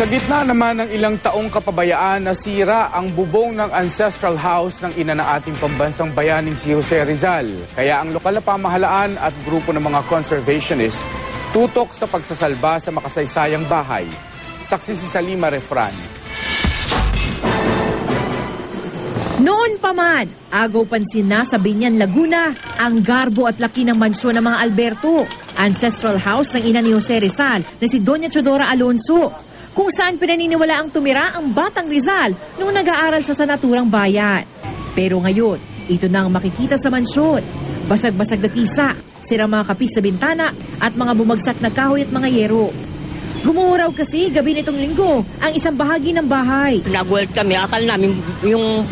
Sa gitna naman ng ilang taong kapabayaan, nasira ang bubong ng ancestral house ng ina na ating pambansang bayaning si Jose Rizal. Kaya ang lokal na pamahalaan at grupo ng mga conservationists tutok sa pagsasalba sa makasaysayang bahay. Saksi si Salima Refran. Noon pa man, agaw pansin na sa Binyan, Laguna, ang garbo at laki ng mansyon ng mga Alberto, ancestral house ng ina ni Jose Rizal na si Doña Chodora Alonso, kung saan pinaniniwala ang tumira ang batang Rizal noong nag-aaral sa naturang bayan. Pero ngayon, ito na ang makikita sa mansyon. Basag-basag na tisa, sirang mga kapis sa bintana at mga bumagsak na kahoy at mga yero. Gumuho raw kasi gabi nitong linggo ang isang bahagi ng bahay. Nag-work kami, akala namin yung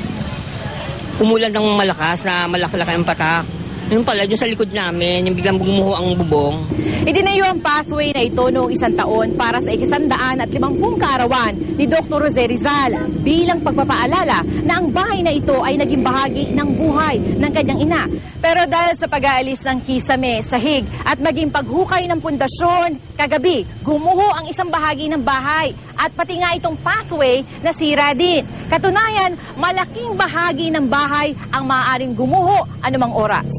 umulan ng malakas na malaki-laki ang patak. Yung pala, yung sa likod namin, yung biglang bumuho ang bubong. Itinayo ang pathway na ito noong 1 taon para sa 150 kaarawan ni Dr. Jose Rizal bilang pagpapaalala na ang bahay na ito ay naging bahagi ng buhay ng kanyang ina. Pero dahil sa pag-aalis ng kisame, sahig at maging paghukay ng pundasyon, kagabi, gumuho ang isang bahagi ng bahay at pati nga itong pathway nasira din. Katunayan, malaking bahagi ng bahay ang maaaring gumuho anumang oras.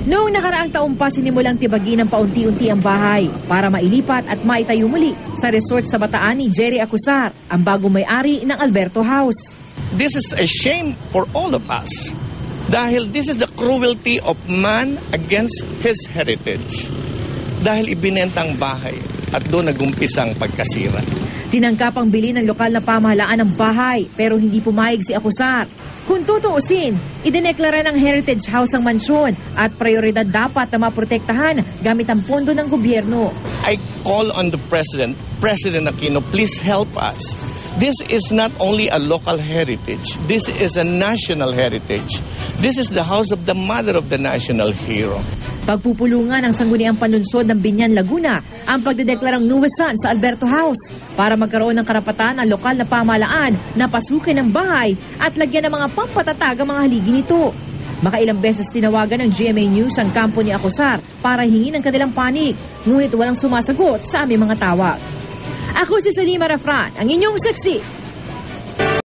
Noong nakaraang taon pa sinimulang tibagin ng paunti-unti ang bahay para mailipat at maitayo muli sa resort sa Bataan ni Jerry Acusar, ang bagong may-ari ng Alberto House. This is a shame for all of us dahil this is the cruelty of man against his heritage. Dahil ibinenta ang bahay at doon nagumpisa ang pagkasira. Tinangkap ang bili ng lokal na pamahalaan ng bahay pero hindi pumayag si Acusar. Kung tutuusin, idineklara ng Heritage House ang mansyon at prioridad dapat na maprotektahan gamit ang pondo ng gobyerno. I call on the President Aquino, please help us. This is not only a local heritage, this is a national heritage. This is the house of the mother of the national hero. Pagpupulungan ng sangguniang panunsod ng Binyan, Laguna ang pagdedeklarang nuwesan sa Alberto House para magkaroon ng karapatan ang lokal na pamahalaan na pasukin ang bahay at lagyan ng mga pampatatag ang mga haligi nito. Makailang beses tinawagan ng GMA News ang kampo ni Acusar para hingin ang kanilang panig, ngunit walang sumasagot sa aming mga tawag. Ako si Salima Refran, ang inyong saksi